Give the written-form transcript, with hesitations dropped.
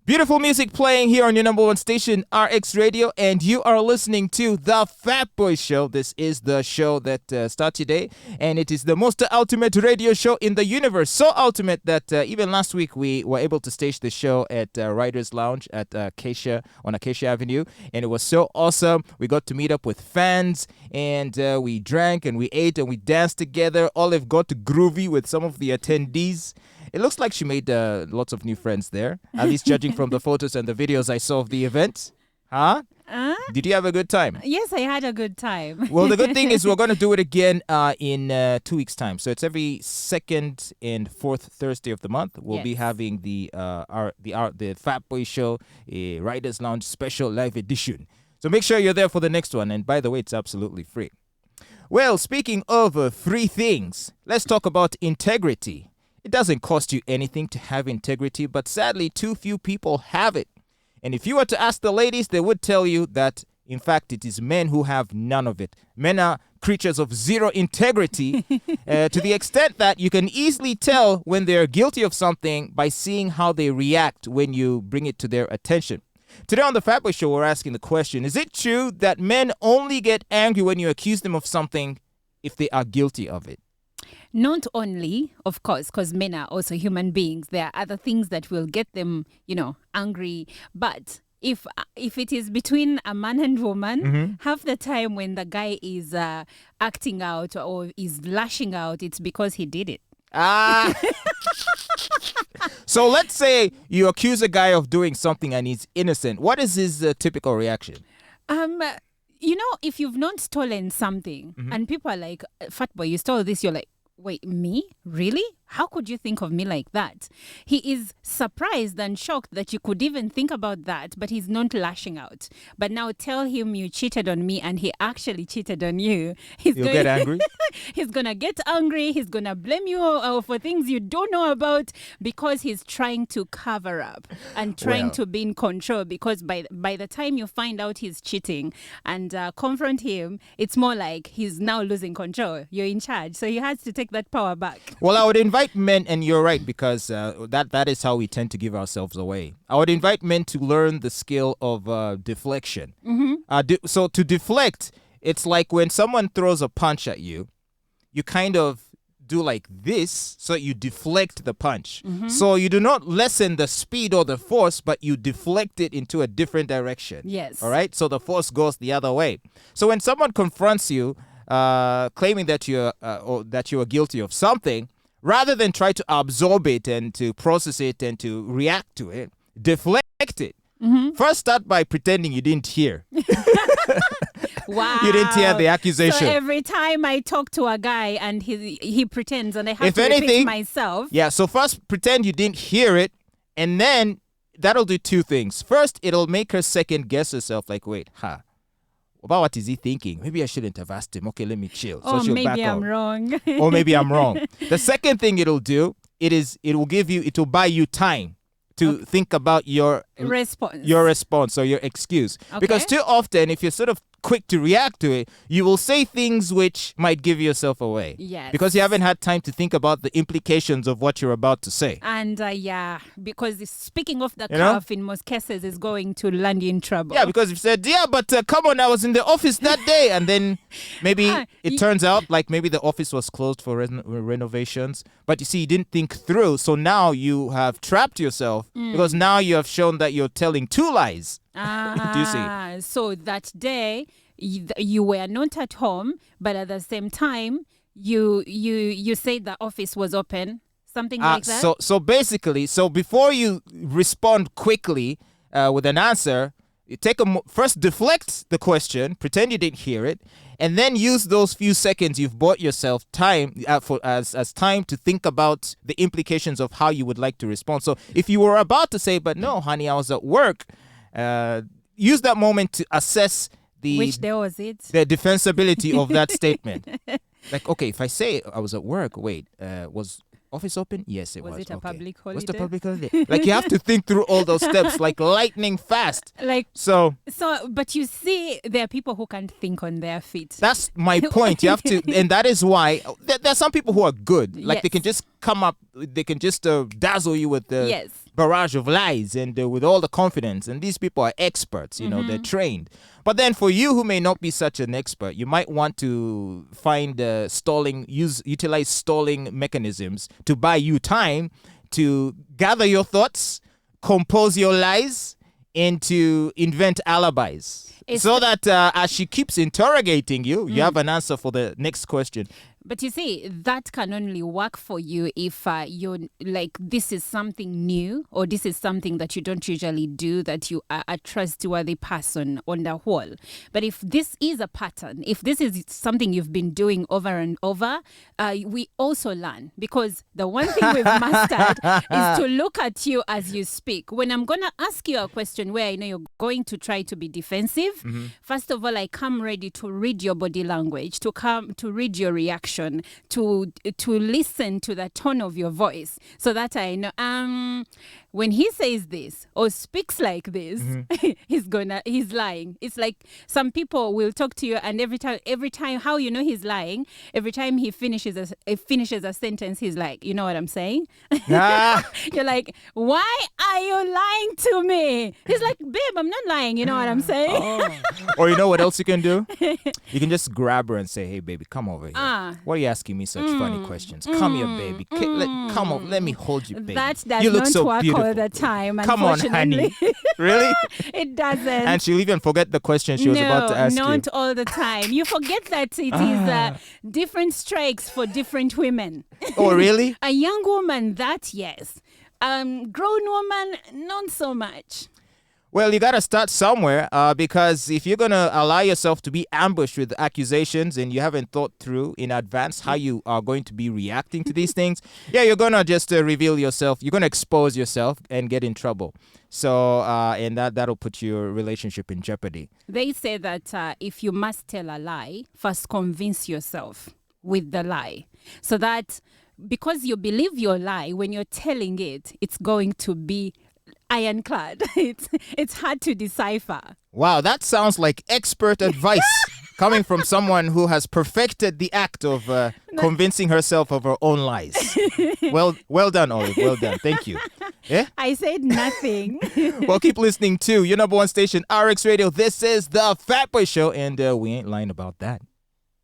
Beautiful music playing here on your number one station, RX Radio, and you are listening to The Fatboy Show. This is the show that starts your day, and it is the most ultimate radio show in the universe. So ultimate that even last week we were able to stage the show at Writers Lounge at Acacia on Acacia Avenue, and it was so awesome. We got to meet up with fans, and we drank and we ate and we danced together. Olive got groovy with some of the attendees. It looks like she made lots of new friends there, at least judging from the photos and the videos I saw of the event. Huh? Did you have a good time? Yes, I had a good time. Well, the good thing is we're going to do it again in 2 weeks' time. So it's every second and fourth Thursday of the month. We'll be having the Fatboy Show, a Writers Lounge special live edition. So make sure you're there for the next one. And by the way, it's absolutely free. Well, speaking of free things, let's talk about integrity. It doesn't cost you anything to have integrity, but sadly, too few people have it. And if you were to ask the ladies, they would tell you that, in fact, it is men who have none of it. Men are creatures of zero integrity to the extent that you can easily tell when they're guilty of something by seeing how they react when you bring it to their attention. Today on The Fatboy Show, we're asking the question, is it true that men only get angry when you accuse them of something if they are guilty of it? Not only, of course, because men are also human beings. There are other things that will get them, angry. But if it is between a man and woman, half the time when the guy is acting out or is lashing out, it's because he did it. So let's say you accuse a guy of doing something and he's innocent. What is his typical reaction? If you've not stolen something and people are like, Fatboy, you stole this, you're like, wait, me? Really? How could you think of me like that? He is surprised and shocked that you could even think about that, but he's not lashing out. But now tell him you cheated on me and he actually cheated on you. He'll get angry? He's going to get angry. He's going to blame you for things you don't know about because he's trying to cover up and trying to be in control, because by the time you find out he's cheating and confront him, it's more like he's now losing control. You're in charge. So he has to take that power back. Well, I would invite men, and you're right, because that is how we tend to give ourselves away. I would invite men to learn the skill of deflection. So to deflect, it's like when someone throws a punch at you, you kind of do like this, so you deflect the punch. So you do not lessen the speed or the force, but you deflect it into a different direction. Yes. All right? So the force goes the other way. So when someone confronts you, claiming that you are guilty of something, rather than try to absorb it and to process it and to react to it, deflect it. First, start by pretending you didn't hear. Wow. You didn't hear the accusation. So every time I talk to a guy and he pretends and I have to repeat myself. Yeah, so first pretend you didn't hear it, and then that'll do two things. First, it'll make her second guess herself, like, wait, about what is he thinking? Maybe I shouldn't have asked him. Okay, let me chill. So she'll back I'm off. wrong. Or maybe I'm wrong. The second thing it'll do, it will buy you time to think about your response or your excuse. Okay. Because too often, if you're sort of quick to react to it, you will say things which might give yourself away. Yes. Because you haven't had time to think about the implications of what you're about to say. And because speaking of the cuff in most cases is going to land you in trouble. Yeah, because you said, but come on, I was in the office that day. And then maybe it turns out like maybe the office was closed for renovations. But you see, you didn't think through. So now you have trapped yourself because now you have shown that you're telling two lies. Do you see? So that day you were not at home, but at the same time you said the office was open, something like that. So basically, before you respond quickly with an answer, you first deflect the question, pretend you didn't hear it, and then use those few seconds you've bought yourself time as time to think about the implications of how you would like to respond. So if you were about to say, but no, honey, I was at work. Use that moment to assess which day was it? The defensibility of that statement. Like, okay, if I say I was at work, wait, was office open? Yes, it was. Was it a public holiday? Was it a public holiday? Like, you have to think through all those steps like lightning fast. But you see, there are people who can't think on their feet. That's my point. You have to, and that is why there are some people who are good. Like, they can just come up, they can just dazzle you with barrage of lies and with all the confidence. And these people are experts, you know, they're trained. But then for you who may not be such an expert, you might want to find utilize stalling mechanisms to buy you time to gather your thoughts, compose your lies, and to invent alibis. So that as she keeps interrogating you, you have an answer for the next question. But you see, that can only work for you if you're like, this is something new, or this is something that you don't usually do, that you are a trustworthy person on the whole. But if this is a pattern, if this is something you've been doing over and over, we also learn. Because the one thing we've mastered is to look at you as you speak. When I'm going to ask you a question where I know you're going to try to be defensive, first of all, I come ready to read your body language, to read your reaction, to listen to the tone of your voice, so that I know when he says this or speaks like this, he's lying. It's like some people will talk to you, and every time how you know he's lying, every time he finishes a sentence, he's like, you know what I'm saying? You're like, why are you lying to me? He's like, babe, I'm not lying, you know what I'm saying? Or you know what else you can do? You can just grab her and say, hey baby, come over here. Why are you asking me such funny questions? Come here, baby. Come over. Let me hold you, baby. That does you look not so work beautiful. all the time, Come on, honey. Really? It doesn't. And she'll even forget the question she was about to ask you. No, not all the time. You forget that it is different strikes for different women. Oh, really? A young woman, that yes. Grown woman, not so much. Well, you got to start somewhere because if you're going to allow yourself to be ambushed with accusations and you haven't thought through in advance how you are going to be reacting to these things, you're going to just reveal yourself. You're going to expose yourself and get in trouble. So, and that'll put your relationship in jeopardy. They say that if you must tell a lie, first convince yourself with the lie. So that because you believe your lie, when you're telling it, it's going to be ironclad. It's hard to decipher. Wow, that sounds like expert advice coming from someone who has perfected the act of convincing herself of her own lies. Well done, Olive. Well done. Thank you. Yeah? I said nothing. Well, keep listening to your number one station, RX Radio. This is the Fatboy Show, and we ain't lying about that.